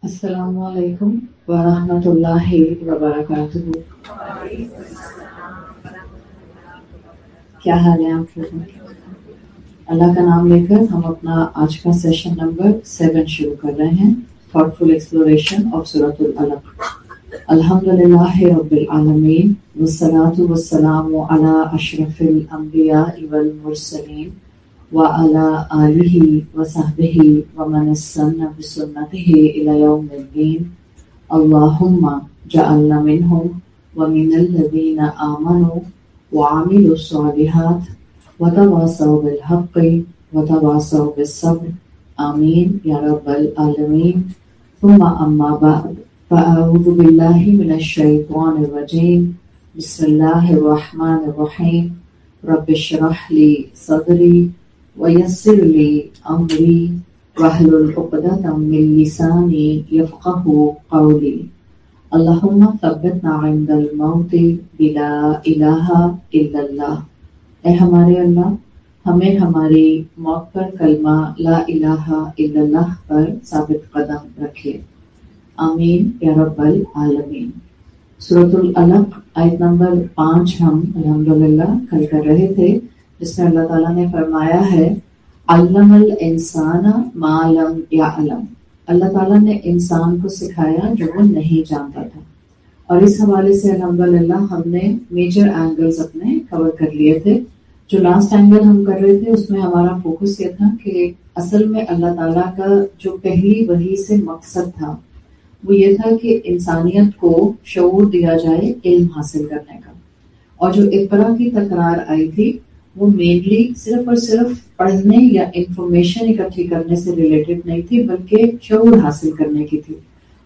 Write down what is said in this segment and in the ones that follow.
السلام علیکم ورحمۃ اللہ وبرکاتہ. کیا حال ہے آپ لوگوں کے؟ اللہ کا نام لے کر ہم اپنا آج کا سیشن نمبر 7 شروع کر رہے ہیں. تھاٹفل ایکسپلوریشن آف سورۃ العلق. الحمدللہ رب العالمین والصلاة والسلام علی اشرف الانبیاء والمرسلین وعلى آلہ وصحبہ ومن استنى بسنتہ الی یوم الدین. اللہم جعلنا منہم ومن الذین آمنوا وعملوا الصالحات وتواصوا بالحق وتواصوا بالصبر. آمین یا رب العالمین. ثم اما بعد فاعوذ باللہ من الشیطان الرجیم. بسم اللہ الرحمن الرحیم. رب اشرح لی صدری وَيَسِّرْ لِي أَمْرِي وَاحْلُلْ عُقْدَةً مِّن لِّسَانِي يَفْقَهُوا قَوْلِي. اللہم ثبتنا عند الموت بلا الہ الا اللہ. اے ہمارے اللہ، ہمیں ہماری موت پر کلمہ لا الہ الا اللہ پر ثابت قدم رکھے. آمین یا رب العالمین. سورۃ العلق آیت نمبر 5 ہم الحمدللہ کل کر رہے تھے، جس میں اللہ تعالیٰ نے فرمایا ہے علم الانسان ما لم یعلم. اللہ تعالیٰ نے انسان کو سکھایا جو وہ نہیں جانتا تھا. اور اس حوالے سے الحمدللہ ہم نے میجر اینگلز اپنے کور کر لیے تھے. جو لاسٹ اینگل ہم کر رہے تھے اس میں ہمارا فوکس یہ تھا کہ اصل میں اللہ تعالیٰ کا جو پہلی وحی سے مقصد تھا وہ یہ تھا کہ انسانیت کو شعور دیا جائے علم حاصل کرنے کا. اور جو اقرا کی تکرار آئی تھی وہ مینلی صرف اور صرف پڑھنے یا انفارمیشن اکٹھی کرنے سے ریلیٹڈ نہیں تھی، بلکہ شعور حاصل کرنے کی تھی.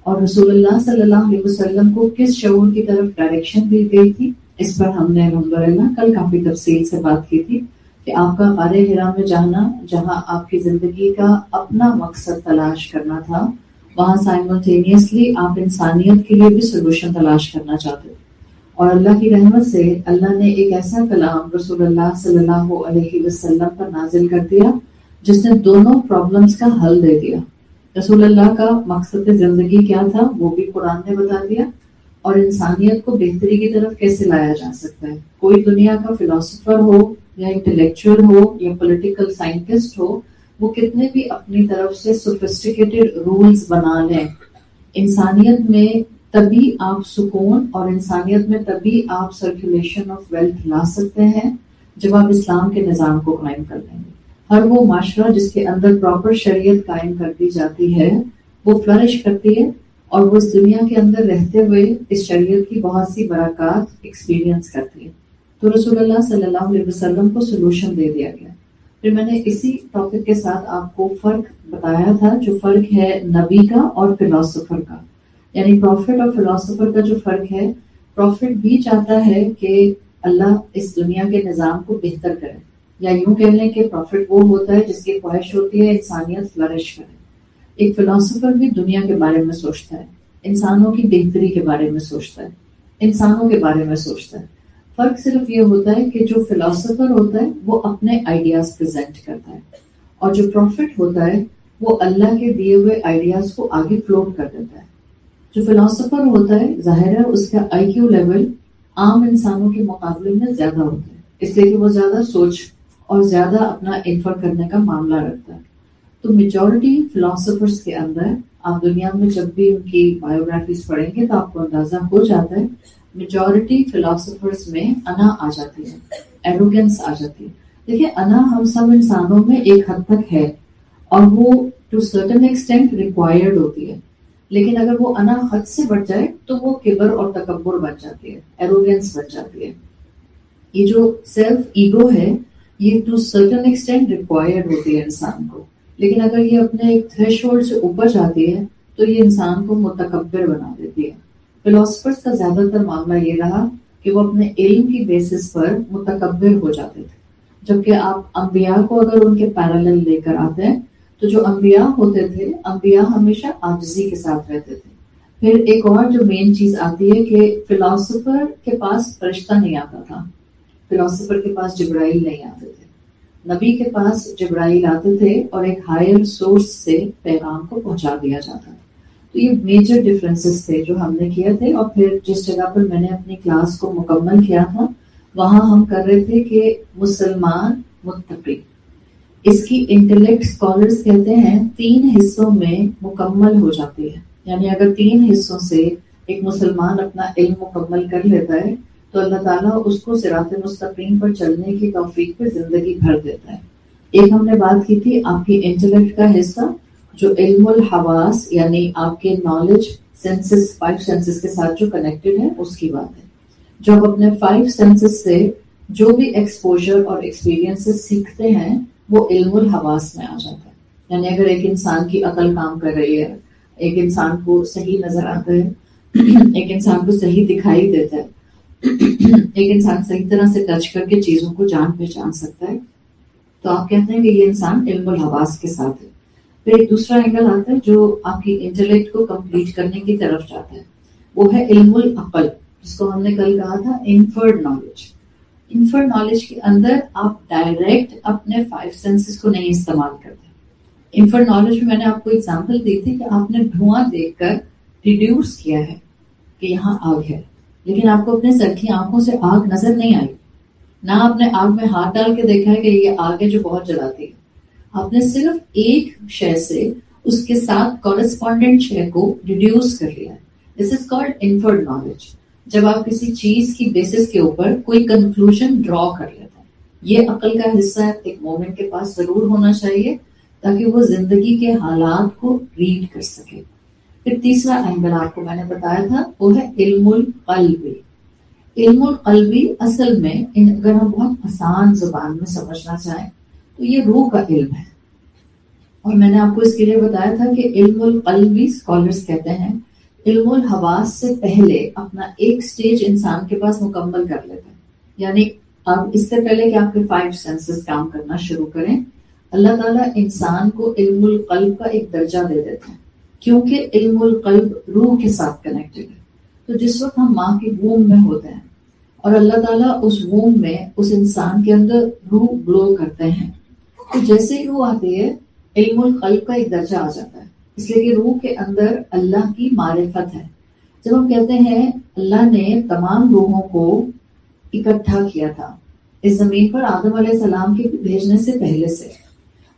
اور رسول اللہ صلی اللہ علیہ وسلم کو کس شعور کی طرف ڈائریکشن دی گئی تھی، اس پر ہم نے الحمدللہ کل کافی تفصیل سے بات کی تھی کہ آپ کا غار حرا میں جانا، جہاں آپ کی زندگی کا اپنا مقصد تلاش کرنا تھا، وہاں سائملٹینیسلی آپ انسانیت کے لیے بھی سولوشن تلاش کرنا چاہتے تھے. اور اللہ کی رحمت سے اللہ نے ایک ایسا کلام رسول اللہ صلی اللہ علیہ وسلم پر نازل کر دیا جس نے دونوں پرابلمز کا حل دے دیا. رسول اللہ کا مقصد زندگی کیا تھا وہ بھی قرآن نے بتا دیا، اور انسانیت کو بہتری کی طرف کیسے لایا جا سکتا ہے. کوئی دنیا کا فلاسفر ہو یا انٹلیکچوئل ہو یا پولیٹیکل سائنٹسٹ ہو، وہ کتنے بھی اپنی طرف سے سوفسٹیکیٹڈ رولز بنا لیں، انسانیت میں تبھی آپ سکون اور انسانیت میں تبھی آپ سرکولیشن آف ویلتھ لا سکتے ہیں جب آپ اسلام کے نظام کو قائم کر لیں گے. ہر وہ معاشرہ جس کے اندر پراپر شریعت قائم کر دی جاتی ہے وہ فلرش کرتی ہے، اور وہ اس دنیا کے اندر رہتے ہوئے اس شریعت کی بہت سی برکات ایکسپیرینس کرتی ہے. تو رسول اللہ صلی اللہ علیہ وسلم کو سولوشن دے دیا گیا. پھر میں نے اسی ٹاپک کے ساتھ آپ کو فرق بتایا تھا، جو فرق ہے نبی کا اور فلاسفر کا. یعنی پروفٹ اور فلاسفر کا جو فرق ہے، پروفٹ بھی چاہتا ہے کہ اللہ اس دنیا کے نظام کو بہتر کرے، یا یوں کہہ لیں کہ پروفٹ وہ ہوتا ہے جس کی خواہش ہوتی ہے انسانیت فلرش کرے. ایک فلاسفر بھی دنیا کے بارے میں سوچتا ہے، انسانوں کی بہتری کے بارے میں سوچتا ہے، انسانوں کے بارے میں سوچتا ہے. فرق صرف یہ ہوتا ہے کہ جو فلاسفر ہوتا ہے وہ اپنے آئیڈیاز پریزنٹ کرتا ہے، اور جو پروفٹ ہوتا ہے وہ اللہ کے دیے ہوئے آئیڈیاز کو آگے فلوٹ کر دیتا ہے. جو فلاسفر ہوتا ہے ظاہر ہے اس کا آئی کیو لیول عام انسانوں کے مقابلے میں زیادہ ہوتا ہے، اس لیے کہ وہ زیادہ سوچ اور زیادہ اپنا انفر کرنے کا معاملہ رکھتا ہے. تو میجورٹی فلاسفرز کے اندر آپ دنیا میں جب بھی ان کی بایوگرافیز پڑھیں گے تو آپ کو اندازہ ہو جاتا ہے میجورٹی فلاسفرز میں انا آ جاتی ہے، ایروگنس آ جاتی ہے. دیکھیں انا ہم سب انسانوں میں ایک حد تک ہے، اور وہ ٹو سرٹن ایکسٹینٹ ریکوائرڈ ہوتی ہے، لیکن اگر وہ انا حد سے بڑھ جائے تو وہ کبر اور تکبر بن جاتی ہے، ایروگنس بن جاتی ہے. یہ جو سیلف ایگو ہے یہ ٹو سرٹن ایکسٹینٹ ریکوائرڈ ہوتی ہے انسان کو، لیکن اگر یہ اپنے ایک تھریش ہولڈ سے اوپر جاتی ہے تو یہ انسان کو متکبر بنا دیتی ہے. فلاسفرز کا زیادہ تر معاملہ یہ رہا کہ وہ اپنے علم کی بیسس پر متکبر ہو جاتے تھے، جبکہ آپ انبیاء کو اگر ان کے پیرالل لے کر آتے ہیں تو جو انبیاء ہوتے تھے، انبیاء ہمیشہ عاجزی کے ساتھ رہتے تھے. پھر ایک اور جو مین چیز آتی ہے کہ فلاسفر کے پاس فرشتہ نہیں آتا تھا، فلاسفر کے پاس جبرائیل نہیں آتے تھے. نبی کے پاس جبرائیل آتے تھے اور ایک ہائر سورس سے پیغام کو پہنچا دیا جاتا تھا. تو تو یہ میجر ڈفرینسز تھے جو ہم نے کیے تھے. اور پھر جس جگہ پر میں نے اپنی کلاس کو مکمل کیا تھا وہاں ہم کر رہے تھے کہ مسلمان متقی، اس کی انٹلیکٹ اسکالرس کہتے ہیں 3 حصوں میں مکمل ہو جاتی ہے. یعنی اگر 3 حصوں سے ایک مسلمان اپنا علم مکمل کر لیتا ہے تو اللہ تعالیٰ اس کو صراط مستقیم پر چلنے کی توفیق پہ زندگی بھر دیتا ہے. ایک ہم نے بات کی تھی آپ کی انٹلیکٹ کا حصہ جو علم الحواس یعنی آپ کے نالج سینسز 5 سینسز کے ساتھ جو کنیکٹڈ ہے اس کی بات ہے. جو آپ اپنے 5 سینسز سے جو بھی ایکسپوجر اور ایکسپیرینس سیکھتے ہیں وہ علم الحواس میں آ جاتا ہے. یعنی اگر ایک انسان کی عقل کام کر رہی ہے، ایک انسان کو صحیح نظر آتا ہے، ایک انسان کو صحیح دکھائی دیتا ہے، ایک انسان صحیح طرح سے ٹچ کر کے چیزوں کو جان پہچان سکتا ہے، تو آپ کہتے ہیں کہ یہ انسان علم الحواس کے ساتھ ہے. پھر ایک دوسرا اینگل آتا ہے جو آپ کی انٹلیکٹ کو کمپلیٹ کرنے کی طرف جاتا ہے، وہ ہے علم العقل، جس کو ہم نے کل کہا تھا انفرڈ نالج. انفرڈ نالج کے اندر آپ ڈائریکٹ اپنے 5 سینسز کو نہیں استعمال کرتے. انفرڈ نالج میں نے آپ کو اگزامپل دی تھی کہ آپ نے دھواں دیکھ کر ڈیڈیوس کیا ہے کہ یہاں آگ ہے، لیکن آپ کو اپنے سر کی آنکھوں سے آگ نظر نہیں آئی، نہ آپ نے آگ میں ہاتھ ڈال کے دیکھا ہے کہ یہ آگ ہے جو بہت جلاتی ہے. آپ نے صرف ایک شے سے اس کے ساتھ کورسپونڈنٹ شے کو ڈیڈیوس کر لیا ہے. دس از کالڈ انفرڈ نالج. جب آپ کسی چیز کی بیسس کے اوپر کوئی کنکلوژن ڈرا کر لیتے ہیں، یہ عقل کا حصہ ایک مومن کے پاس ضرور ہونا چاہیے تاکہ وہ زندگی کے حالات کو ریڈ کر سکے. پھر تیسرا اینگل آپ کو میں نے بتایا تھا وہ ہے علم القلب. علم القلبی اصل میں اگر ہم بہت آسان زبان میں سمجھنا چاہیں تو یہ روح کا علم ہے. اور میں نے آپ کو اس کے لیے بتایا تھا کہ علم القلبی اسکالرس کہتے ہیں علم الحواس سے پہلے اپنا ایک سٹیج انسان کے پاس مکمل کر لیتے ہیں. یعنی اب اس سے پہلے کہ آپ کے 5 سینسز کام کرنا شروع کریں، اللہ تعالیٰ انسان کو علم القلب کا ایک درجہ دے دیتے ہیں، کیونکہ علم القلب روح کے ساتھ کنیکٹڈ ہے. تو جس وقت ہم ماں کے ووم میں ہوتے ہیں اور اللہ تعالیٰ اس ووم میں اس انسان کے اندر روح گلو کرتے ہیں، تو جیسے ہی روح آتی ہے علم القلب کا ایک درجہ آ جاتا ہے، اس لیے کہ روح کے اندر اللہ کی معرفت ہے. جب ہم کہتے ہیں اللہ نے تمام روحوں کو اکٹھا کیا تھا اس زمین پر آدم علیہ السلام کے بھیجنے سے پہلے سے،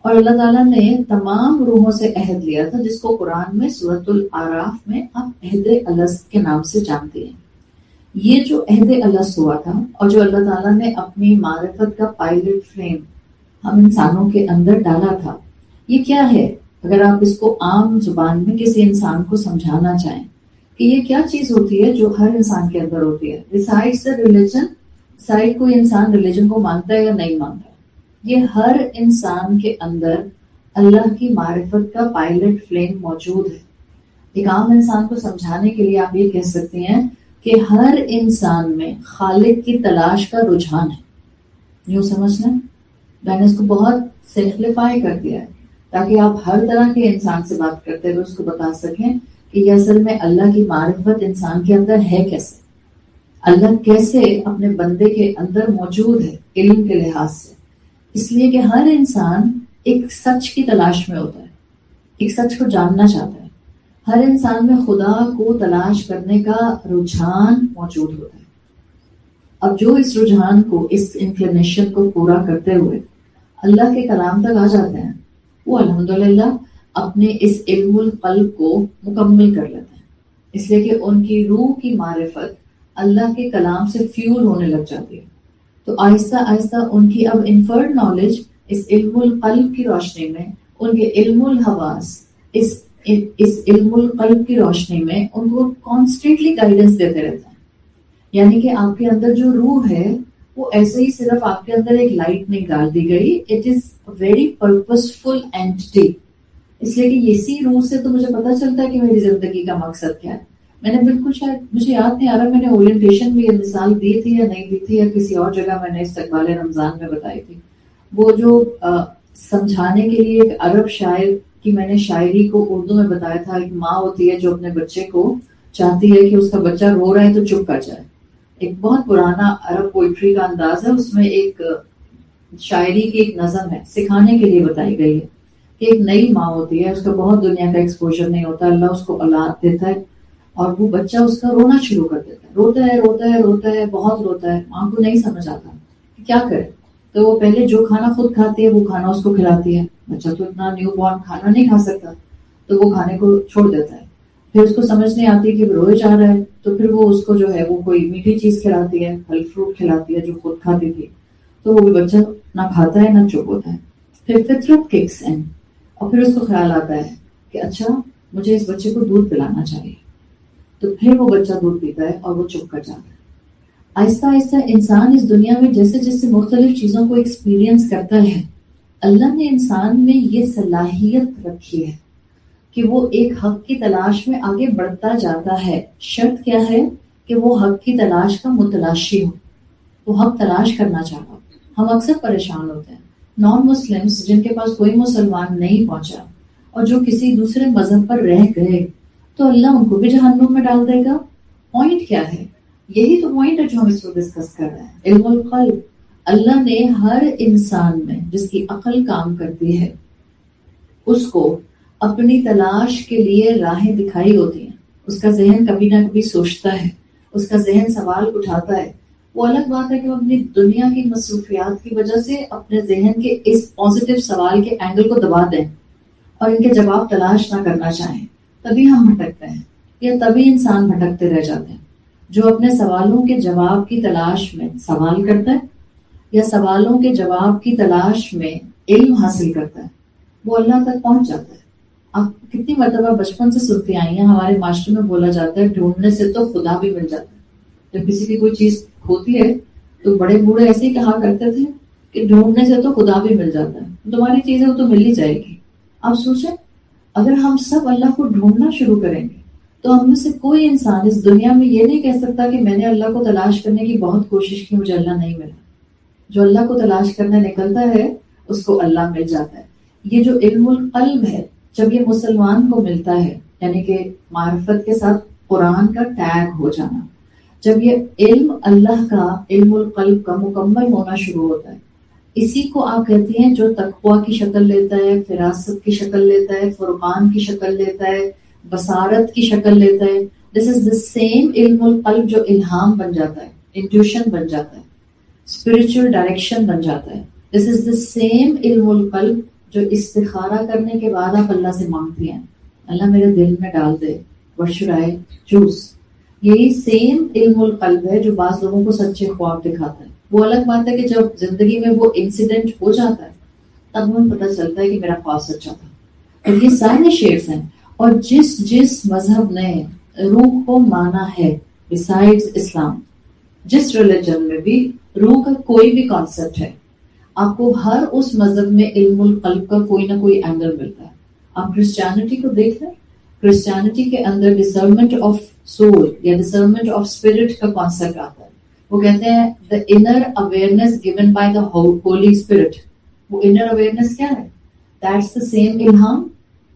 اور اللہ تعالیٰ نے تمام روحوں سے عہد لیا تھا جس کو قرآن میں سورۃ الاعراف میں آپ عہد الست کے نام سے جانتے ہیں. یہ جو عہد الست ہوا تھا اور جو اللہ تعالیٰ نے اپنی معرفت کا پائلٹ فلیم ہم انسانوں کے اندر ڈالا تھا، یہ کیا ہے؟ اگر آپ اس کو عام زبان میں کسی انسان کو سمجھانا چاہیں کہ یہ کیا چیز ہوتی ہے جو ہر انسان کے اندر ہوتی ہے، besides the religion، سائڈ کوئی انسان ریلیجن کو مانتا ہے یا نہیں مانتا، یہ ہر انسان کے اندر اللہ کی معرفت کا پائلٹ فلیم موجود ہے. ایک عام انسان کو سمجھانے کے لیے آپ یہ کہہ سکتے ہیں کہ ہر انسان میں خالق کی تلاش کا رجحان ہے. یوں سمجھنا، میں نے اس کو بہت سمپلیفائی کر دیا ہے تاکہ آپ ہر طرح کے انسان سے بات کرتے ہوئے اس کو بتا سکیں کہ یہ اصل میں اللہ کی معرفت انسان کے اندر ہے کیسے، اللہ کیسے اپنے بندے کے اندر موجود ہے علم کے لحاظ سے. اس لیے کہ ہر انسان ایک سچ کی تلاش میں ہوتا ہے، ایک سچ کو جاننا چاہتا ہے. ہر انسان میں خدا کو تلاش کرنے کا رجحان موجود ہوتا ہے. اب جو اس رجحان کو، اس انکلینیشن کو پورا کرتے ہوئے اللہ کے کلام تک آ جاتے ہیں، وہ الحمدللہ اپنے اس علم القلب کو مکمل کر لیتے ہیں. اس لیے کہ ان کی روح کی معرفت اللہ کے کلام سے فیول ہونے لگ جاتی ہے. تو آہستہ آہستہ ان کی اب انفرڈ نالج اس علم القلب کی روشنی میں، ان کے علم الحواس اس علم القلب کی روشنی میں ان کو کانسٹنٹلی گائیڈنس دیتے رہتے ہیں. یعنی کہ آپ کے اندر جو روح ہے وہ ایسے ہی صرف آپ کے اندر ایک لائٹ نہیں ڈال دی گئی، اٹ از ویری پرپسفل اینٹی. اس لیے کہ اسی روح سے تو مجھے پتا چلتا ہے کہ میری زندگی کا مقصد کیا ہے. میں نے بالکل، شاید مجھے یاد نہیں آ رہا میں نے اورینٹیشن میں یہ مثال دی تھی یا نہیں دی تھی، یا کسی اور جگہ میں نے استقبال رمضان میں بتائی تھی. وہ جو سمجھانے کے لیے ایک عرب شاعر کی میں نے شاعری کو اردو میں بتایا تھا. ایک ماں ہوتی ہے جو اپنے بچے کو چاہتی ہے کہ اس کا بچہ رو رہا ہے تو چپ کر جائے. ایک بہت پرانا عرب پوئٹری کا انداز ہے، اس میں ایک شاعری کی ایک نظم ہے، سکھانے کے لیے بتائی گئی ہے کہ ایک نئی ماں ہوتی ہے, اس کا بہت دنیا کا ایکسپوجر نہیں ہوتا, اللہ اس کو اولاد دیتا ہے اور وہ بچہ اس کا رونا شروع کر دیتا ہے, روتا ہے, بہت روتا ہے. ماں کو نہیں سمجھ آتا کہ کیا کرے, تو وہ پہلے جو کھانا خود کھاتی ہے وہ کھانا اس کو کھلاتی ہے. بچہ تو اتنا نیو بورن کھانا نہیں کھا سکتا, تو وہ کھانے کو چھوڑ دیتا ہے. پھر اس کو سمجھ نہیں آتی کہ روئے جا رہا ہے, تو پھر وہ اس کو جو ہے وہ کوئی میٹھی چیز کھلاتی ہے, پھل فروٹ کھلاتی ہے جو خود کھاتی تھی. تو وہ بھی بچہ نہ کھاتا ہے نہ چپ ہوتا ہے. پھر فطرت ککس ان, اور پھر اس کو خیال آتا ہے کہ اچھا مجھے اس بچے کو دودھ پلانا چاہیے. تو پھر وہ بچہ دودھ پیتا ہے اور وہ چپ کر جاتا ہے. آہستہ آہستہ انسان اس دنیا میں جیسے جیسے مختلف چیزوں کو ایکسپیرینس کرتا ہے, اللہ نے انسان میں یہ صلاحیت رکھی ہے کہ وہ ایک حق کی تلاش میں آگے بڑھتا جاتا ہے. شرط کیا ہے کہ وہ حق کی تلاش کا متلاشی ہو, وہ حق تلاش کرنا چاہتا ہو. ہم اکثر پریشان ہوتے ہیں, نان مسلمس جن کے پاس کوئی مسلمان نہیں پہنچا اور جو کسی دوسرے مذہب پر رہ گئے, تو اللہ ان کو بھی جہنم میں ڈال دے گا. پوائنٹ کیا ہے؟ یہی تو پوائنٹ ہے جو ہم اس کو ڈسکس کر رہے ہیں, علم القلب. اللہ نے ہر انسان میں جس کی عقل کام کرتی ہے اس کو اپنی تلاش کے لیے راہیں دکھائی ہوتی ہیں. اس کا ذہن کبھی نہ کبھی سوچتا ہے, اس کا ذہن سوال اٹھاتا ہے. وہ الگ بات ہے کہ وہ اپنی دنیا کی مصروفیات کی وجہ سے اپنے ذہن کے اس پازیٹیو سوال کے اینگل کو دبا دیں اور ان کے جواب تلاش نہ کرنا چاہیں. تبھی ہم بھٹکتے ہیں, یا تبھی انسان بھٹکتے رہ جاتے ہیں. جو اپنے سوالوں کے جواب کی تلاش میں سوال کرتا ہے یا سوالوں کے جواب کی تلاش میں علم حاصل کرتا ہے, وہ اللہ تک پہنچ جاتا ہے. آپ کتنی مرتبہ بچپن سے سنتی آئی ہیں, ہمارے معاشرے میں بولا جاتا ہے ڈھونڈنے سے تو خدا بھی مل جاتا ہے. جب کسی کی کوئی چیز ہوتی ہے تو بڑے بوڑھے ایسے ہی کہا کرتے تھے کہ ڈھونڈنے سے تو خدا بھی مل جاتا ہے, تمہاری چیز ہے وہ تو مل ہی جائے گی. آپ سوچیں, اگر ہم سب اللہ کو ڈھونڈنا شروع کریں گے تو ہم میں سے کوئی انسان اس دنیا میں یہ نہیں کہہ سکتا کہ میں نے اللہ کو تلاش کرنے کی بہت کوشش کی, مجھے اللہ نہیں ملا. جو اللہ کو تلاش کرنے نکلتا ہے اس کو اللہ مل جاتا ہے. یہ جو علم القلب ہے, جب یہ مسلمان کو ملتا ہے, یعنی کہ معرفت کے ساتھ قرآن کا ٹیگ ہو جانا, جب یہ علم اللہ کا, علم القلب کا مکمل ہونا شروع ہوتا ہے, اسی کو آپ کہتی ہیں جو تقویٰ کی شکل لیتا ہے, فراست کی شکل لیتا ہے, فرقان کی شکل لیتا ہے, بصارت کی شکل لیتا ہے. دس از دا سیم علم القلب جو الہام بن جاتا ہے, انٹیوشن بن جاتا ہے, اسپرچل ڈائریکشن بن جاتا ہے. دس از دا سیم علم القلب جو استخارہ کرنے کے بعد آپ اللہ سے مانگتی ہیں, اللہ میرے دل میں ڈال دے, what should I choose. یہی سیم علم القلب ہے جو بعض لوگوں کو سچے خواب دکھاتا ہے. وہ الگ بات ہے کہ جب زندگی میں وہ انسیڈنٹ ہو جاتا ہے تب ہمیں پتہ چلتا ہے کہ میرا خواب سچا تھا. اور یہ سارے شیئرز ہیں, اور جس مذہب نے روح کو مانا ہے بسائڈز اسلام, جس ریلیجن میں بھی روح کا کوئی بھی کانسیپٹ ہے, آپ کو ہر اس مذہب میں علم القلب کا کوئی نہ کوئی اینگل ملتا ہے. آپ کرسچینٹی کو دیکھ لیں, کرسچینٹی کے اندر ڈسرنمنٹ آف سول یا ڈسرنمنٹ آف اسپرٹ کا کانسیپٹ آتا ہے. وہ کہتے ہیں the inner awareness given by the Holy Spirit. وہ inner awareness کیا ہے؟ That's the same الہام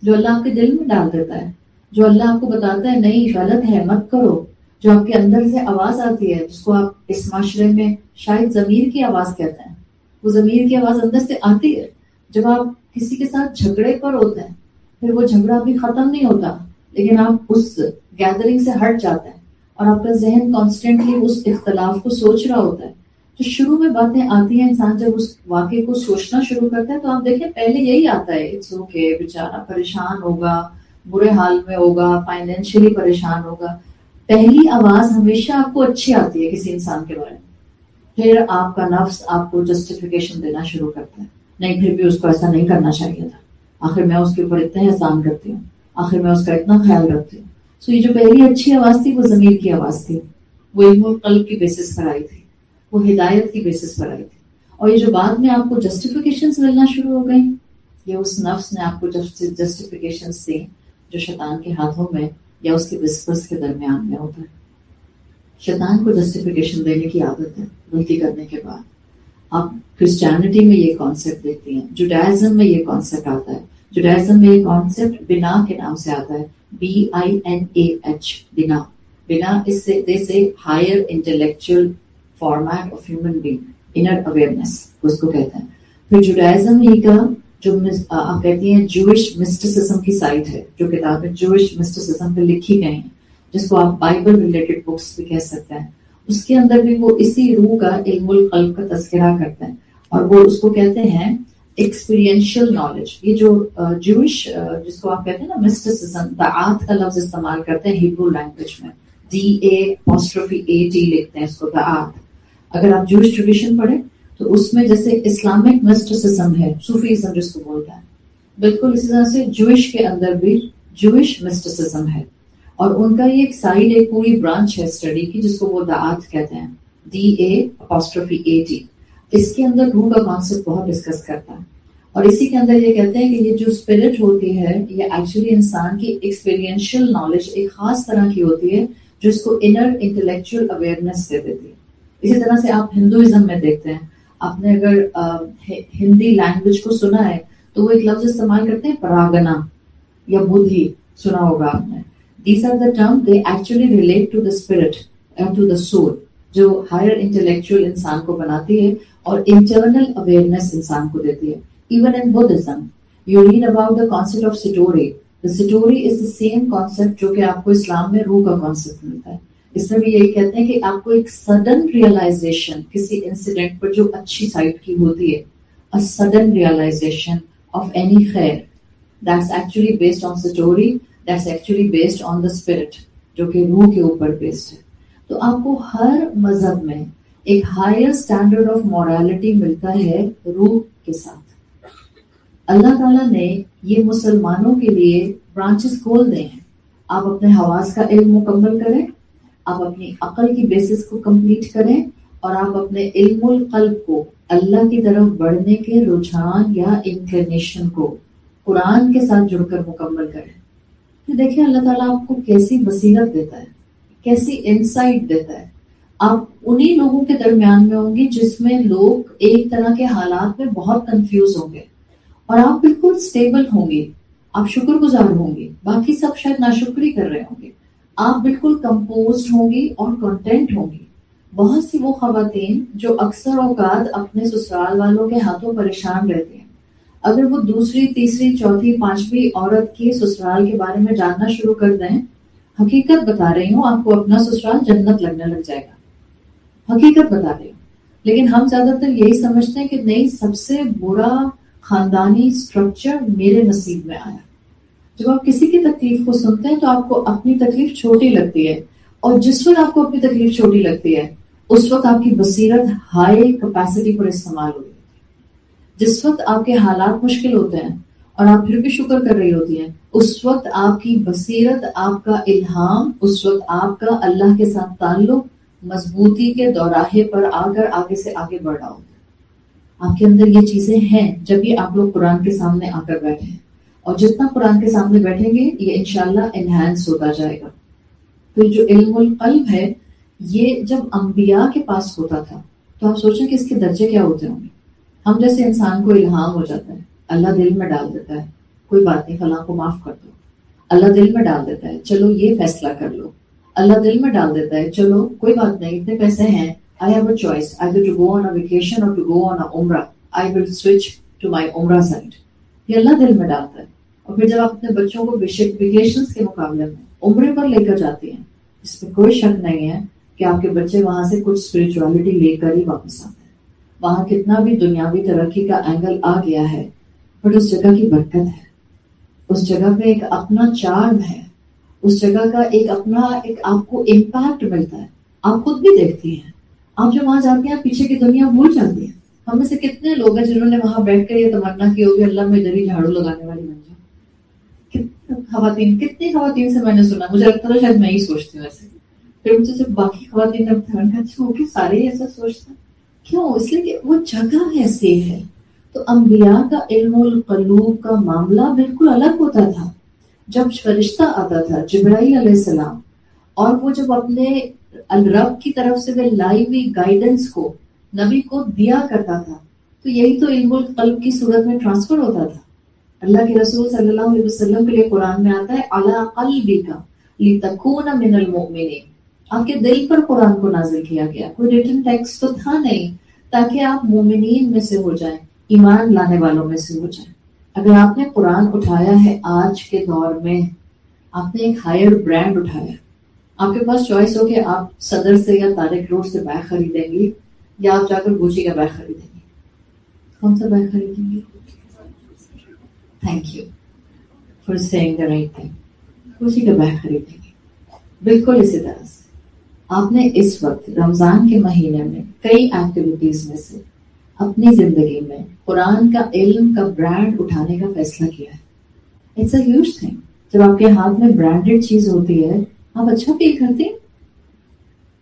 جو اللہ آپ کے دل میں ڈال دیتا ہے, جو اللہ آپ کو بتاتا ہے نہیں غلط ہے مت کرو, جو آپ کے اندر سے آواز آتی ہے جس کو آپ اس معاشرے میں شاید ضمیر کی آواز کہتے ہیں. وہ ضمیر کی آواز اندر سے آتی ہے جب آپ کسی کے ساتھ جھگڑے پر ہوتے ہیں, پھر وہ جھگڑا بھی ختم نہیں ہوتا لیکن آپ اس گیدرنگ سے ہٹ جاتے ہیں اور آپ کا ذہن کانسٹینٹلی اس اختلاف کو سوچ رہا ہوتا ہے. تو شروع میں باتیں آتی ہیں, انسان جب اس واقعے کو سوچنا شروع کرتا ہے تو آپ دیکھیں پہلے یہی آتا ہے اٹس اوکے, بیچارہ پریشان ہوگا, برے حال میں ہوگا, فائنینشلی پریشان ہوگا. پہلی آواز ہمیشہ آپ کو اچھی آتی ہے کسی انسان کے بارے میں, پھر آپ کا نفس آپ کو جسٹیفیکیشن دینا شروع کرتا ہے, نہیں پھر بھی اس کو ایسا نہیں کرنا چاہیے تھا, آخر میں اس کے اوپر اتنے احسان کرتی ہوں, آخر میں اس کا اتنا خیال رکھتی ہوں. سو یہ جو پہلی اچھی آواز تھی وہ ضمیر کی آواز تھی, وہ علم القلب کی بیسس پر آئی تھی, وہ ہدایت کی بیسس پر آئی تھی. اور یہ جو بعد میں آپ کو جسٹیفیکیشنز ملنا شروع ہو گئیں, یہ اس نفس نے آپ کو جسٹیفیکیشنز دی جو شیطان کے ہاتھوں میں یا اس کے وسپرز کے درمیان میں ہوتا ہے. شیطان کو جسٹیفیکیشن دینے کی عادت ہے غلطی کرنے کے بعد. آپ کرسچینٹی میں یہ کانسیپٹ دیکھتی ہیں, جوڈائزم میں یہ کانسیپٹ آتا ہے. جوڈائزم میں یہ کانسیپٹ بنا کے نام سے آتا ہے, BINAH, بنا. بنا اس سے دے سے higher intellectual format of human being, inner awareness اس کو کہتے ہیں. پھر جوڈائزم ہی کا جو آپ کہتی ہیں جوئش مسٹسزم کی سائٹ ہے، جو کتابیں جوئش مسٹسزم پہ لکھی گئی ہیں، جس کو آپ بائبل ریلیٹڈ بکس بھی کہہ سکتے ہیں، اس کے اندر بھی وہ اسی روح کا علم القلب کا تذکرہ کرتے ہیں، اور وہ اس کو کہتے ہیں ایکسپیرینشیل نالج. یہ جو جوئش جس کو آپ کہتے ہیں نا مسٹسزم، دعات کا لفظ استعمال کرتے ہیں ہیبرو لینگویج میں، DA''AT لکھتے ہیں اس کو، دعات. اگر آپ جوئش ٹریڈیشن پڑھیں تو اس میں جیسے اسلامک مسٹسزم ہے، صوفیزم جس کو بولتا ہے، بالکل اسی طرح سے جوئش کے اندر بھی جوئش مسٹسزم ہے، اور ان کا یہ ایک سائڈ، ایک پوری برانچ ہے اسٹڈی کی جس کو وہ دعات کہتے ہیں، DA''AT. اس کے اندر روح کا کانسیپٹ بہت ڈسکس کرتا ہے، اور اسی کے اندر یہ کہتے ہیں کہ یہ جو اسپرٹ ہوتی ہے یہ ایکچولی انسان کی ایکسپیرینشیل نالج ایک خاص طرح کی ہوتی ہے جو اس کو انر انٹلیکچوئل اویئرنیس دے دیتی ہے. اسی طرح سے آپ ہندوازم میں دیکھتے ہیں، آپ نے اگر ہندی لینگویج کو سنا ہے تو وہ ایک لفظ استعمال کرتے ہیں پراگنا یا بدھی، سنا ہوگا آپ نے. These are the terms they actually relate to the spirit and to the soul، جو ہائر انٹلیکچوئل انسان کو بناتی ہے اور انٹرنل اویئرنیس انسان کو دیتی ہے. Even in Buddhism, you read about the concept of satori. The satori is the same concept جو کہ آپ کو اسلام میں روح کا کانسیپٹ ملتا ہے. اس میں بھی یہی کہتے ہیں کہ آپ کو ایک سڈن ریئلائزیشن کسی انسیڈنٹ پر جو اچھی سائڈ کی ہوتی ہے، a sudden realization of any خیر، that's actually based on satori, that's actually based on the spirit، جو کہ روح کے اوپر بیسڈ ہے. تو آپ کو ہر مذہب میں ایک ہائر اسٹینڈرڈ آف مورالٹی ملتا ہے روح کے ساتھ. اللہ تعالیٰ نے یہ مسلمانوں کے لیے برانچز کھول دے ہیں. آپ اپنے حواس کا علم مکمل کریں، آپ اپنی عقل کی بیسس کو کمپلیٹ کریں، اور آپ اپنے علم القلب کو اللہ کی طرف بڑھنے کے رجحان یا انکلینیشن کو قرآن کے ساتھ جڑ کر مکمل کریں. تو دیکھیں اللہ تعالیٰ آپ کو کیسی بصیرت دیتا ہے، کیسی انسائٹ دیتا ہے. آپ انہی لوگوں کے درمیان میں ہوں گی جس میں لوگ ایک طرح کے حالات میں بہت کنفیوز ہوں گے، اور آپ بالکل سٹیبل ہوں گی، آپ شکر گزار ہوں گی، باقی سب شاید ناشکری کر رہے ہوں گے. آپ بالکل کمپوزڈ ہوں گی اور کنٹینٹ ہوں گی. بہت سی وہ خواتین جو اکثر اوقات اپنے سسرال والوں کے ہاتھوں پریشان رہتی ہیں، اگر وہ دوسری تیسری چوتھی پانچویں عورت کے سسرال کے بارے میں جاننا شروع کر دیں، حقیقت بتا رہی ہوں آپ کو اپنا سسرال جنت لگنے لگ جائے گا، حقیقت بتا رہی ہوں. لیکن ہم زیادہ تر یہی سمجھتے ہیں کہ نہیں، سب سے برا خاندانی سٹرکچر میرے نصیب میں آیا. جب آپ کسی کی تکلیف کو سنتے ہیں تو آپ کو اپنی تکلیف چھوٹی لگتی ہے، اور جس وقت آپ کو اپنی تکلیف چھوٹی لگتی ہے اس وقت آپ کی بصیرت ہائی کیپیسٹی پر استعمال ہوتی ہے. جس وقت آپ کے حالات مشکل ہوتے ہیں اور آپ پھر بھی شکر کر رہی ہوتی ہیں، اس وقت آپ کی بصیرت، آپ کا الہام، اس وقت آپ کا اللہ کے ساتھ تعلق مضبوطی کے دوراہے پر آ کر آگے سے آگے بڑھ رہا ہوتا ہے. آپ کے اندر یہ چیزیں ہیں جب بھی آپ لوگ قرآن کے سامنے آ کر بیٹھے ہیں، اور جتنا قرآن کے سامنے بیٹھیں گے یہ انشاءاللہ انہینس ہوتا جائے گا. تو جو علم القلب ہے یہ جب انبیاء کے پاس ہوتا تھا تو آپ سوچیں کہ اس کے درجے کیا ہوتے ہوں گے. ہم جیسے انسان کو الہام ہو جاتا ہے، اللہ دل میں ڈال دیتا ہے کوئی بات نہیں فلاں کو معاف کر دو، اللہ دل میں ڈال دیتا ہے چلو یہ فیصلہ کر لو، اللہ دل میں ڈال دیتا ہے چلو کوئی بات نہیں اتنے پیسے ہیں، I have a choice either to go on a vacation or to go on a umrah. I will switch to my umrah side. یہ اللہ دل میں ڈالتا ہے. اور پھر جب آپ اپنے بچوں کو ویکیشنز کے مقابلے میں عمرے پر لے کر جاتی ہیں، اس میں کوئی شک نہیں ہے کہ آپ کے بچے وہاں سے کچھ اسپرچولیٹی لے کر ہی واپس آتے ہیں. وہاں کتنا بھی دنیاوی ترقی کا اینگل آ گیا ہے، بٹ اس جگہ کی برکت ہے، اس جگہ پہ ایک اپنا چارم ہے، اس جگہ کا ایک اپنا ایک آپ کو امپیکٹ ملتا ہے. آپ خود بھی دیکھتی ہیں، آپ جب وہاں جاتی ہیں پیچھے کی دنیا بھول جاتی ہے. ہم میں سے کتنے لوگ ہیں جنہوں نے وہاں بیٹھ کر یہ تمنا کی ہوگی اللہ میں ادھر ہی جھاڑو لگانے والی بن جاؤں. کتنی خواتین سے میں نے سنا، مجھے لگتا تھا شاید میں ہی سوچتی ہوں ایسے، پھر مجھے صرف باقی خواتین نے بتایا اچھا کہ سارے ہی ایسا سوچتے ہیں. کیوں؟ اس لیے کہ وہ جگہ ایسی ہے. تو انبیاء کا علم القلوب کا معاملہ بالکل الگ ہوتا تھا. جب فرشتہ آتا تھا جبرائیل علیہ السلام، اور وہ جب اپنے الرب کی طرف سے وہ لائی ہوئی گائیڈنس کو نبی کو دیا کرتا تھا، تو یہی تو علم القلب کی صورت میں ٹرانسفر ہوتا تھا. اللہ کے رسول صلی اللہ علیہ وسلم کے لیے قرآن میں آتا ہے علی قلبک لتکون من المؤمنین. آپ کے دل پر قرآن کو نازل کیا گیا، کوئی ریٹن ٹیکسٹ تو تھا نہیں، تاکہ آپ مومنین میں سے ہو جائیں، ایمان لانے والوں میں سے ہو جائیں. اگر آپ نے قرآن اٹھایا ہے آج کے دور میں، آپ نے ایک ہائر برانڈ اٹھایا، آپ کے پاس چوائس ہو کہ آپ صدر سے یا طارق روڈ سے بیگ خریدیں گی یا آپ جا کر گوچی کا بیگ خریدیں گی، کون سا بیگ خریدیں گے؟ Thank you for seeing the right thing, Gucci کا بیگ خریدیں گے. بالکل اسی طرح سے آپ نے اس وقت رمضان کے مہینے میں کئی ایکٹیویٹیز میں سے اپنی زندگی میں قرآن کا علم کا برانڈ اٹھانے کا فیصلہ کیا ہے. It's a huge thing. جب آپ کے ہاتھ میں برانڈیڈ چیز ہوتی ہے آپ اچھا فیل کرتے ہیں.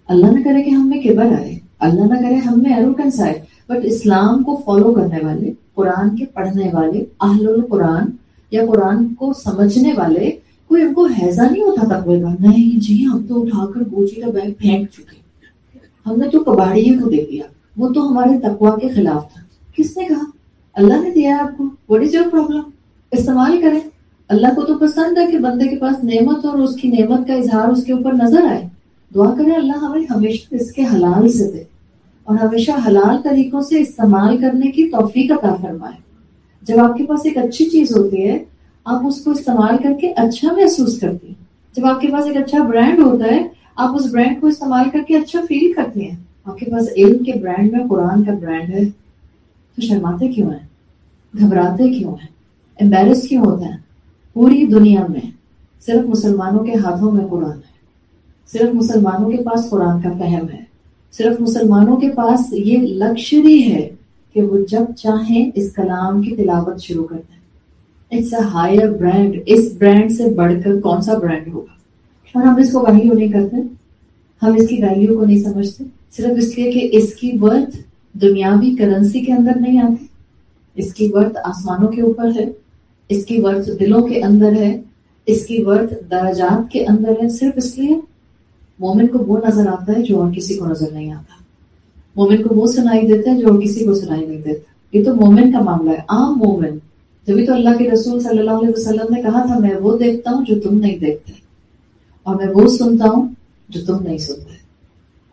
اللہ نہ کرے کہ ہم میں کبر آئے، اللہ نہ کرے ہم میں ایروگنس آئے، بٹ اسلام کو فالو کرنے والے، قرآن کے پڑھنے والے، اہل القرآن یا قرآن کو سمجھنے والے، کوئی ان کو ہیضا نہیں ہوتا تقوی کا. نہیں جی ہم تو اٹھا کر گوچی کا بیگ پھینک چکے، ہم نے تو کباڑیوں کو دے دیا، وہ تو ہمارے تقوی کے خلاف تھا. کس نے کہا؟ اللہ نے دیا ہے آپ کو. What is your problem? استعمال کریں. اللہ کو تو پسند ہے کہ بندے کے پاس نعمت اور اس کی نعمت کا اظہار اس کے اوپر نظر آئے. دعا کریں اللہ ہمیں ہمیشہ اس کے حلال سے دے اور ہمیشہ حلال طریقوں سے استعمال کرنے کی توفیق عطا فرمائے. جب آپ کے پاس ایک اچھی چیز ہوتی ہے آپ اس کو استعمال کر کے اچھا محسوس کرتی ہیں. جب آپ کے پاس ایک اچھا برانڈ ہوتا ہے آپ اس برانڈ کو استعمال کر کے اچھا فیل کرتے ہیں. آپ کے پاس علم کے برانڈ میں قرآن کا برانڈ ہے تو شرماتے کیوں ہیں؟ گھبراتے کیوں ہیں؟ امبیرس کیوں ہوتے ہیں؟ پوری دنیا میں صرف مسلمانوں کے ہاتھوں میں قرآن ہے، صرف مسلمانوں کے پاس قرآن کا فہم ہے، صرف مسلمانوں کے پاس یہ لگژری ہے کہ وہ جب چاہیں اس کلام کی تلاوت شروع کرتے ہیں. It's a higher brand. اس برانڈ سے بڑھ کر کون سا برانڈ ہوگا؟ اور ہم اس کو ویلیو نہیں کرتے، ہم اس کی ویلیو کو نہیں سمجھتے، صرف اس لیے کہ اس کی ورتھ دنیاوی کرنسی کے اندر نہیں آتی. اس کی ورتھ آسمانوں کے اوپر ہے، اس کی ورتھ دلوں کے اندر ہے، اس کی ورتھ درجات کے اندر ہے. صرف اس لیے مومن کو وہ نظر آتا ہے جو اور کسی کو نظر نہیں آتا، مومن کو وہ سنائی دیتا ہے جو اور کسی کو سنائی نہیں دیتا. یہ تو مومن کا معاملہ ہے، عام مومن. جبھی تو اللہ کے رسول صلی اللہ علیہ وسلم نے کہا تھا میں وہ دیکھتا ہوں جو تم نہیں دیکھتے اور میں وہ سنتا ہوں جو تم نہیں سنتے.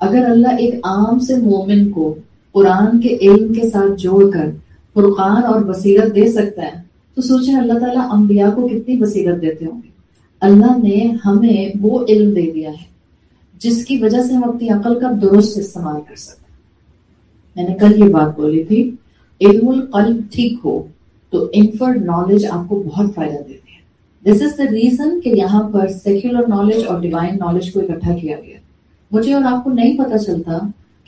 اگر اللہ ایک عام سے مومن کو قرآن کے علم کے ساتھ جوڑ کر فرقان اور بصیرت دے سکتا ہے تو سوچیں اللہ تعالیٰ انبیاء کو کتنی بصیرت دیتے ہوں گے. اللہ نے ہمیں وہ علم دے دیا ہے جس کی وجہ سے ہم اپنی عقل کا درست استعمال کر سکتے ہیں. میں نے کل یہ بات بولی تھی، علم القلب ٹھیک ہو تو انفرڈ نالج آپ کو بہت فائدہ دیتی ہے. دس از دا ریزن کہ یہاں پر سیکولر نالج اور ڈیوائن نالج کو اکٹھا کیا گیا. مجھے اور آپ کو نہیں پتا چلتا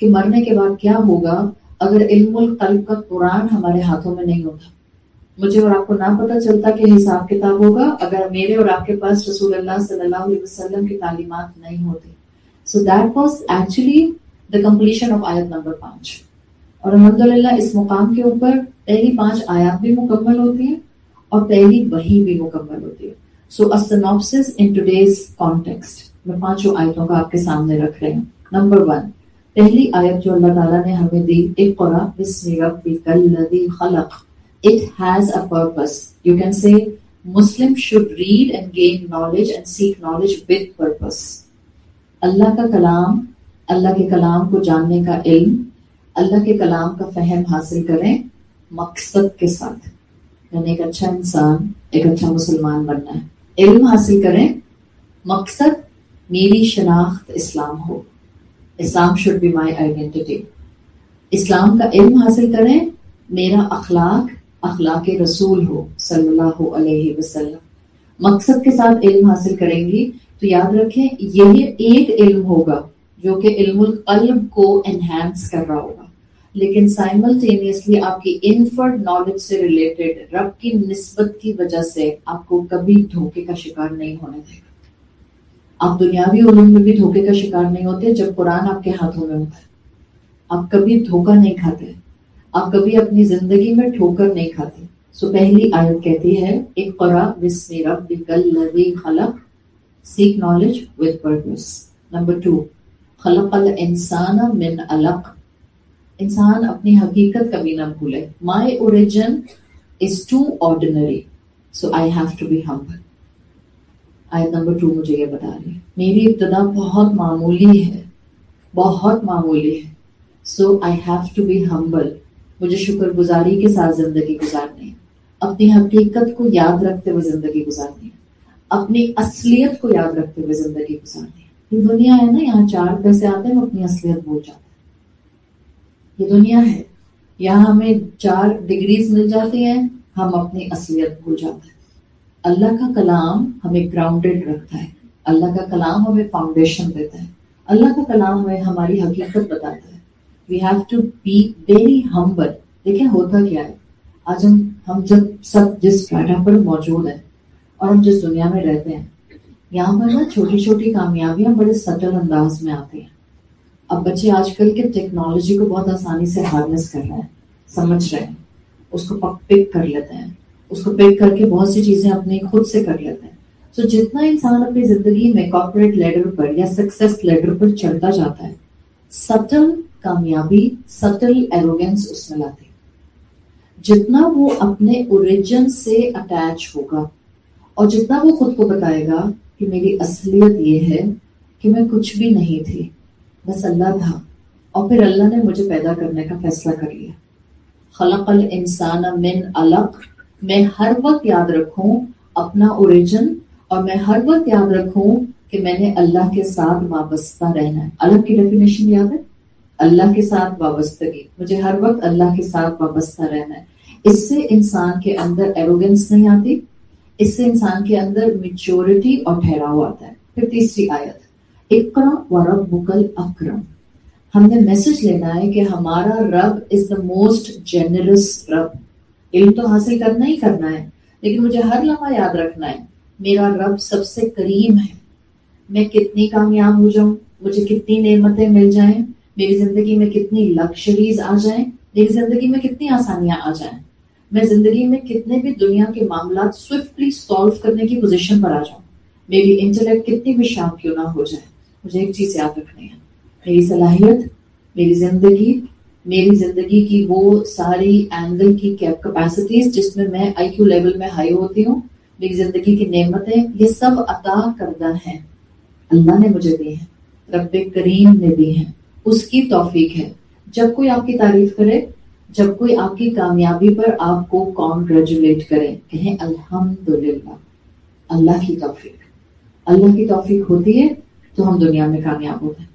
کہ مرنے کے بعد کیا ہوگا اگر علم القلب کا قرآن ہمارے ہاتھوں میں نہیں ہوتا. مجھے اور آپ کو نہ پتا چلتا کہ حساب کتاب ہوگا اگر میرے اور آپ کے پاس رسول اللہ صلی اللہ علیہ وسلم کی تعلیمات نہیں ہوتی. So that was actually the completion of آیت نمبر 5. اور الحمدللہ اس مقام کے اوپر پہلی 5 آیات بھی مکمل ہوتی ہیں اور پہلی وحی بھی مکمل ہوتی ہے. So a synopsis in today's context. میں 5 آیتوں کا آپ کے سامنے رکھ رہے ہیں. نمبر 1، پہلی آیت جو اللہ تعالیٰ نے ہمیں دی، اقرأ بسم ربک الذی خلق. It has a purpose. You can say Muslims should read and gain knowledge and seek knowledge with purpose. اللہ کا کلام، اللہ کے کلام کو جاننے کا علم، اللہ کے کلام کا فہم حاصل کریں مقصد کے ساتھ. یعنی ایک اچھا انسان، ایک اچھا مسلمان بننا ہے. علم حاصل کریں، مقصد میری شناخت اسلام ہو. اسلام should be my identity. اسلام کا علم حاصل کریں، میرا اخلاق رسول ہو صلی اللہ علیہ وسلم. مقصد کے ساتھ علم حاصل کریں گی تو یاد رکھیں یہ ایک علم ہوگا جو کہ علم القلب کو انہینس کر رہا ہوگا، لیکن سائملٹینیسلی آپ کی انفرڈ نالج سے ریلیٹڈ رب کی نسبت کی وجہ سے آپ کو کبھی دھوکے کا شکار نہیں ہونے دے گا. آپ دنیاوی علوم میں بھی دھوکے کا شکار نہیں ہوتے جب قرآن آپ کے ہاتھوں میں ہوتا ہے. آپ کبھی دھوکہ نہیں کھاتے، آپ کبھی اپنی زندگی میں ٹھوکر نہیں کھاتے. سو پہلی آیت کہتی ہے اقرأ بسم ربک الذی خلق. Seek knowledge with purpose. Number 2, خلق الانسان من علق. انسان اپنی حقیقت کبھی نہ بھولے. My origin is too ordinary, so I have to be humble. آیت نمبر 2 مجھے یہ بتا رہی ہے میری ابتدا بہت معمولی ہے، بہت معمولی ہے. So I have to be humble. مجھے شکر گزاری کے ساتھ زندگی گزارنی ہے. اپنی حقیقت کو یاد رکھتے ہوئے زندگی گزارنی ہے، اپنی اصلیت کو یاد رکھتے ہوئے زندگی گزارنی ہے۔ یہ دنیا ہے نا، یہاں 4 پیسے آتے ہیں ہم اپنی اصلیت بھول جاتے ہیں۔ یہ دنیا ہے، یہاں ہمیں 4 ڈگریز مل جاتی ہیں، ہم اپنی اصلیت بھول جاتے ہیں۔ اللہ کا کلام ہمیں گراؤنڈڈ رکھتا ہے، اللہ کا کلام ہمیں فاؤنڈیشن دیتا ہے، اللہ کا کلام ہمیں ہماری حقیقت بتاتا ہے۔ We have to be very humble. دیکھیں ہوتا کیا ہے، آج ہم جب سب جس پلیٹفارم پر موجود ہیں اور ہم جس دنیا میں رہتے ہیں، یہاں پر نا چھوٹی چھوٹی کامیابیاں بڑے سٹل انداز میں آتی ہیں۔ اب بچے آج کل کے ٹیکنالوجی کو بہت آسانی سے ہارنس کر رہے ہیں، سمجھ رہے ہیں، اس کو پک کر لیتے ہیں، اس کو پک کر کے بہت سی چیزیں اپنی خود سے کر لیتے ہیں۔ تو جتنا انسان اپنی زندگی میں کارپوریٹ لیڈر پر یا سکسیس لیڈر پر چڑھتا جاتا ہے، سٹل کامیابی، سٹل ایروگنس اس میں لاتی ہے۔ جتنا وہ اپنے اوریجن سے اٹیچ ہوگا اور جتنا وہ خود کو بتائے گا کہ میری اصلیت یہ ہے کہ میں کچھ بھی نہیں تھی، بس اللہ تھا، اور پھر اللہ نے مجھے پیدا کرنے کا فیصلہ کر لیا۔ خلق الانسان من علق۔ میں ہر وقت یاد رکھوں اپنا اوریجن، اور میں ہر وقت یاد رکھوں کہ میں نے اللہ کے ساتھ وابستہ رہنا ہے۔ علق کی ڈیفینیشن یاد ہے؟ اللہ کے ساتھ وابستگی، مجھے ہر وقت اللہ کے ساتھ وابستہ رہنا ہے۔ اس سے انسان کے اندر ایروگنس نہیں آتی، اس سے انسان کے اندر میچورٹی اور ٹھہراؤ آتا ہے۔ پھر تیسری آیت، اقرأ وربک الاکرم۔ ہم نے میسج لینا ہے کہ ہمارا رب از دا موسٹ جنرس رب۔ علم تو حاصل کرنا ہی کرنا ہے، لیکن مجھے ہر لمحہ یاد رکھنا ہے میرا رب سب سے کریم ہے۔ میں کتنی کامیاب ہو جاؤں، مجھے کتنی نعمتیں مل جائیں، میری زندگی میں کتنی لگژریز آ جائیں، میری زندگی میں کتنی آسانیاں آ جائیں، میں زندگی میں کتنے بھی دنیا کے معاملات سوئفٹلی سالو کرنے کی پوزیشن پر آ جاؤں، میری انٹلیکٹ کتنی بھی شارپ کیوں نہ ہو جائے، مجھے ایک چیز یاد رکھنی ہے، میری صلاحیت، میری زندگی کی وہ ساری اینگل کی کیپیسٹیز جس میں میں آئی کیو لیول میں ہائی ہوتی ہوں، میری زندگی کی نعمتیں، یہ سب عطا کردہ ہیں، اللہ نے مجھے دی ہیں، رب کریم نے دی ہیں، اس کی توفیق ہے۔ جب کوئی آپ کی تعریف کرے، جب کوئی آپ کی کامیابی پر آپ کو کانگریچولیٹ کرے، کہیں الحمدللہ، اللہ کی توفیق۔ اللہ کی توفیق ہوتی ہے تو ہم دنیا میں کامیاب ہوتے ہیں،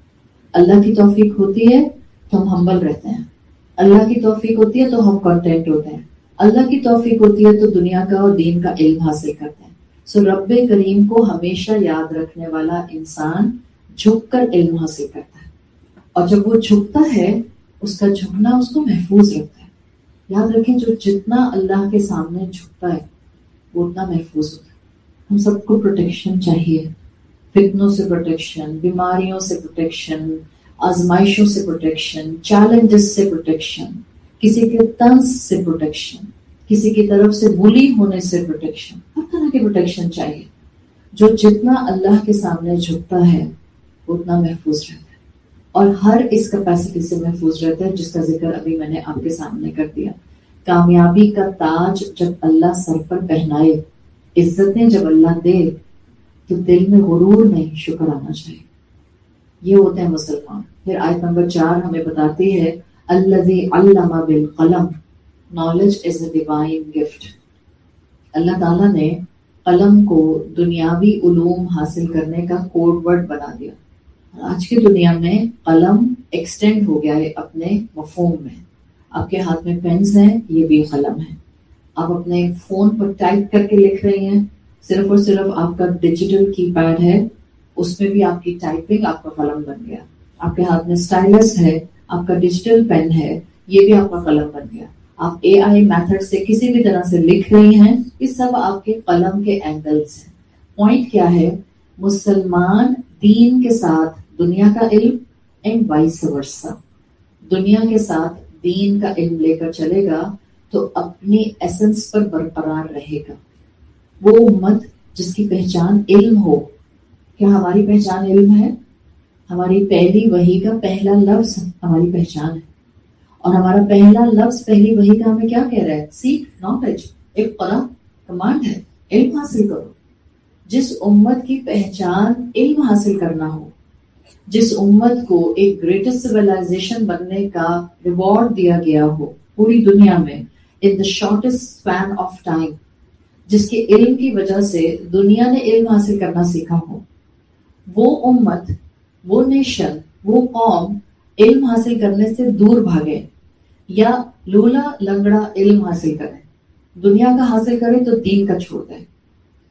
اللہ کی توفیق ہوتی ہے تو ہم ہمبل رہتے ہیں، اللہ کی توفیق ہوتی ہے تو ہم کنٹینٹ ہوتے ہیں، اللہ کی توفیق ہوتی ہے تو دنیا کا اور دین کا علم حاصل کرتے ہیں۔ سو رب کریم کو ہمیشہ یاد رکھنے والا انسان جھک کر علم حاصل کرتا ہے، اور جب وہ جھکتا ہے اس کا جھکنا اس کو محفوظ رکھتا ہے۔ یاد رکھیں جو جتنا اللہ کے سامنے جھکتا ہے وہ اتنا محفوظ ہوتا ہے۔ ہم سب کو پروٹیکشن چاہیے، فتنوں سے پروٹیکشن، بیماریوں سے پروٹیکشن، آزمائشوں سے پروٹیکشن، چیلنجز سے پروٹیکشن، کسی کے طنز سے پروٹیکشن، کسی کی طرف سے بلی ہونے سے پروٹیکشن، ہر طرح کی پروٹیکشن چاہیے۔ جو جتنا اللہ کے سامنے جھکتا ہے اتنا محفوظ رہتا ہے، اور ہر اس کیپیسٹی سے محفوظ رہتا ہے جس کا ذکر ابھی میں نے آپ کے سامنے کر دیا۔ کامیابی کا تاج جب اللہ سر پر پہنائے، عزتیں جب اللہ دے، تو دل میں غرور نہیں، شکر آنا چاہیے۔ یہ ہوتے ہیں مسلمان۔ پھر آیت نمبر 4 ہمیں بتاتی ہے الذی علم بالقلم، knowledge is a divine gift. Allah تعالیٰ نے قلم کو دنیاوی علوم حاصل کرنے کا کوڈ ورڈ بنا دیا۔ آج کی دنیا میں قلم ایکسٹینڈ ہو گیا ہے اپنے مفہوم میں۔ آپ کے ہاتھ میں پینس ہیں، یہ بھی قلم ہے۔ آپ اپنے فون پر ٹائپ کر کے لکھ رہے ہیں، صرف اور صرف آپ کا ڈیجیٹل کی پیڈ ہے، اس میں بھی آپ کی ٹائپنگ آپ کا قلم بن گیا۔ آپ کے ہاتھ میں اسٹائلس ہے، آپ کا ڈیجیٹل پین ہے، یہ بھی آپ کا قلم بن گیا۔ آپ اے آئی میتھڈ سے کسی بھی طرح سے لکھ رہی ہیں، یہ سب آپ کے قلم کے اینگلز ہیں۔ پوائنٹ کیا ہے؟ مسلمان دین کے ساتھ دنیا کا علم اینڈ وائس ورسا، دنیا کے ساتھ دین کا علم لے کر چلے گا تو اپنی ایسنس پر برقرار رہے گا۔ وہ امت جس کی پہچان علم ہو، کیا ہماری پہچان علم ہے؟ ہماری پہلی وحی کا پہلا لفظ ہماری پہچان ہے، اور ہمارا پہلا لفظ پہلی وحی کا ہمیں کیا کہہ رہا ہے؟ سیکھ، نالج، ایک کمانڈ ہے، علم حاصل کرو۔ جس امت کی پہچان علم حاصل کرنا ہو، جس امت کو ایک گریٹسٹ سویلائزیشن بننے کا ریوارڈ دیا گیا ہو پوری دنیا میں، in the shortest span of time, جس کے علم کی وجہ سے دنیا نے علم حاصل کرنا سیکھا ہو، وہ امت، وہ نیشن، وہ قوم علم حاصل کرنے سے دور بھاگے یا لولا لنگڑا علم حاصل کرے. دنیا کا حاصل کرے تو دین کا چھوڑ دے،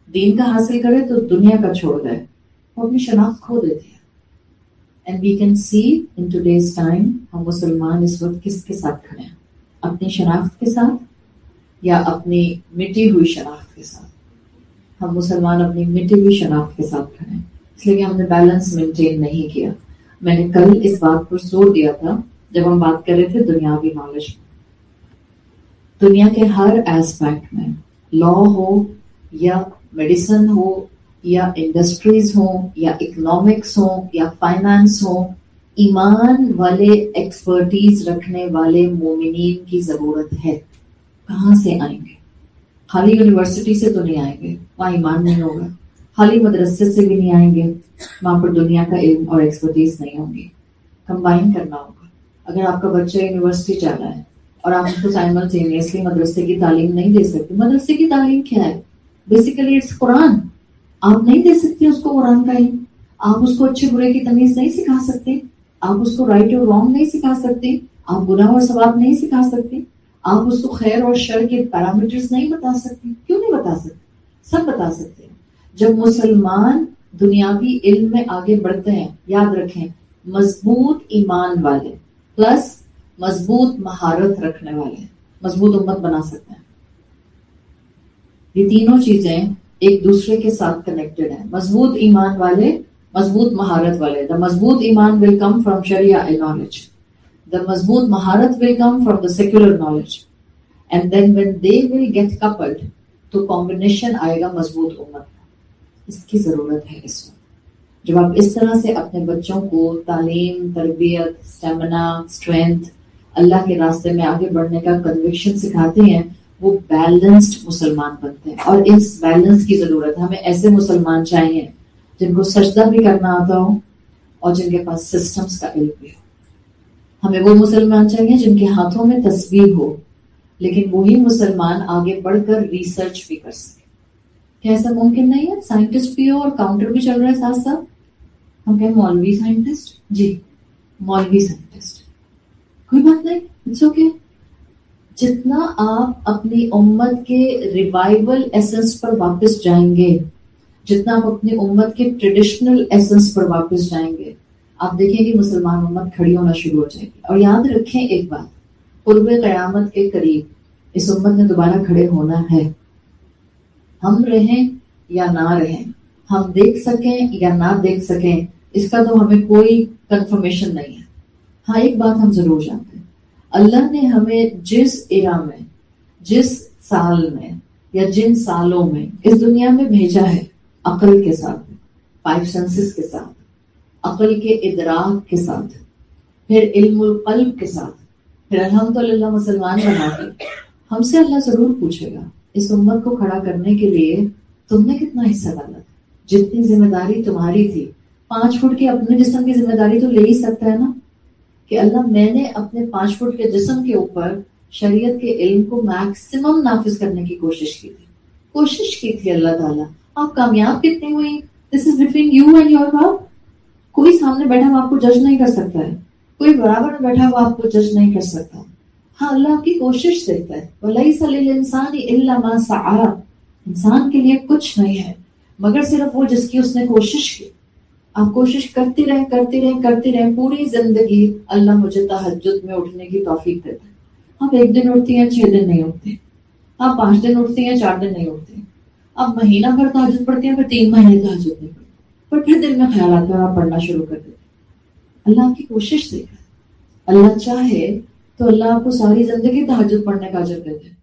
دین کا حاصل کرے تو دنیا کا چھوڑ دے، وہ اپنی شناخت کھو دیتی ہے. And we can see in today's time ہم مسلمان اس وقت کس کے ساتھ کھڑے ہیں، اپنی شناخت کے ساتھ یا اپنی مٹی ہوئی شناخت کے ساتھ. ہم مسلمان اپنی مٹی ہوئی شناخت کے ساتھ کھڑے ہیں، اس لیے کہ ہم نے بیلنس مینٹین نہیں کیا. میں نے کل اس بات پر زور دیا تھا جب ہم بات کر رہے تھے دنیاوی نالج. دنیا کے ہر ایسپیکٹ میں، لا ہو یا میڈیسن ہو یا انڈسٹریز ہوں یا اکنامکس ہوں یا فائنانس ہوں، ایمان والے ایکسپرٹیز رکھنے والے مومنین کی ضرورت ہے. کہاں سے آئیں گے؟ خالی یونیورسٹی سے تو نہیں آئیں گے، وہاں ایمان نہیں ہوگا. خالی مدرسے سے بھی نہیں آئیں گے، وہاں پر دنیا کا علم اور ایکسپرٹیز نہیں ہوں گی. کمبائن کرنا ہوگا. اگر آپ کا بچہ یونیورسٹی جا رہا ہے اور آپ اس کو سائملٹینیسلی مدرسے کی تعلیم نہیں دے سکتے، مدرسے کی تعلیم کیا ہے؟ بیسیکلی اٹس قرآن. آپ نہیں دے سکتے اس کو قرآن کا علم. آپ اس کو اچھے برے کی تمیز نہیں سکھا سکتے، آپ اس کو رائٹ اور رانگ نہیں سکھا سکتے، آپ گناہ اور ثواب نہیں سکھا سکتے، آپ اس کو خیر اور شر کے پیرامیٹرز نہیں بتا سکتے. کیوں نہیں بتا سکتے؟ سب بتا سکتے ہیں. جب مسلمان دنیاوی علم میں آگے بڑھتے ہیں، یاد رکھیں، مضبوط ایمان والے پلس مضبوط مہارت رکھنے والے مضبوط امت بنا سکتے ہیں. یہ تینوں چیزیں ایک دوسرے کے ساتھ کنیکٹڈ ہیں. مضبوط ایمان والے، مضبوط مہارت والے. The مضبوط ایمان will come from Sharia knowledge. The مضبوط مہارت will come from the secular knowledge. And then when they will get coupled, تو combination آئے گا مضبوط امت. اس کی ضرورت ہے اس وقت. جب آپ اس طرح سے اپنے بچوں کو تعلیم، تربیت، اسٹیمنا، اسٹرینتھ، اللہ کے راستے میں آگے بڑھنے کا کنوکشن سکھاتے ہیں، وہ بیلنسڈ مسلمان بنتے ہیں. اور اس بیلنس کی ضرورت ہے. ہمیں ایسے مسلمان چاہیے جن کو سجدہ بھی کرنا آتا ہو اور جن کے پاس سسٹمز کا علم بھی ہو. ہمیں وہ مسلمان چاہیے جن کے ہاتھوں میں تسبیح ہو، لیکن وہی مسلمان آگے بڑھ کر ریسرچ بھی کر سکے. کیا ایسا ممکن نہیں ہے؟ سائنٹسٹ بھی ہو اور کاؤنٹر بھی چل رہا ہے ساتھ ساتھ. ہم کہیں مولوی سائنٹسٹ، جی مولوی سائنٹسٹ، کوئی بات نہیں، اٹس اوکے. جتنا آپ اپنی امت کے ریوائول ایسنس پر واپس جائیں گے، جتنا آپ اپنی امت کے ٹریڈیشنل ایسنس پر واپس جائیں گے، آپ دیکھیں گے مسلمان امت کھڑی ہونا شروع ہو جائے گی. اور یاد رکھیں ایک بات، قرب قیامت کے قریب اس امت نے دوبارہ کھڑے ہونا ہے. ہم رہیں یا نہ رہیں، ہم دیکھ سکیں یا نہ دیکھ سکیں، اس کا تو ہمیں کوئی کنفرمیشن نہیں ہے. ہاں ایک بات ہم ضرور جانتے ہیں، اللہ نے ہمیں جس ایرا میں، جس سال میں یا جن سالوں میں اس دنیا میں بھیجا ہے، عقل کے ساتھ، 5 سینسز کے ساتھ، عقل کے ادراک کے ساتھ، پھر علم القلب کے ساتھ، پھر الحمدللہ مسلمان بنا کے، ہم سے اللہ ضرور پوچھے گا اس امت کو کھڑا کرنے کے لیے تم نے کتنا حصہ ڈالا. جتنی ذمہ داری تمہاری تھی، 5 فٹ کے اپنے جسم کی ذمہ داری تو لے ہی سکتا ہے نا، کہ اللہ میں نے اپنے 5 فٹ کے جسم کے اوپر شریعت کے علم کو میکسیمم نافذ کرنے کی کوشش کی تھی اللہ تعالیٰ. آپ کامیاب کتنے ہوئی؟ This is between you and your god. کوئی سامنے بیٹھا ہوا آپ کو جج نہیں کر سکتا ہے، کوئی برابر میں بیٹھا ہوا آپ کو جج نہیں کر سکتا. ہاں اللہ آپ کی کوشش دیکھتا ہے. وَلَيْسَ لِلْإِنسَانِ إِلَّا مَا سَعَىٰ. انسان کے لیے کچھ نہیں ہے مگر صرف وہ جس کی اس نے کوشش کی. آپ کوشش کرتے رہیں پوری زندگی. اللہ مجھے تہجد میں اٹھنے کی توفیق دیتا ہے. آپ 1 دن اٹھتی ہیں، 6 دن نہیں اٹھتے. آپ 5 دن اٹھتی ہیں، 4 دن نہیں اٹھتے. آپ مہینہ بھر تہجد پڑھتی ہیں، پھر 3 مہینے تہجد نہیں پڑھتے، پر پھر دل میں خیال آتا ہے اور آپ پڑھنا شروع کر دیتے. اللہ آپ کی کوشش دیکھا ہے. اللہ چاہے تو اللہ آپ کو ساری زندگی تہجد پڑھنے کا اجر دیتے ہیں.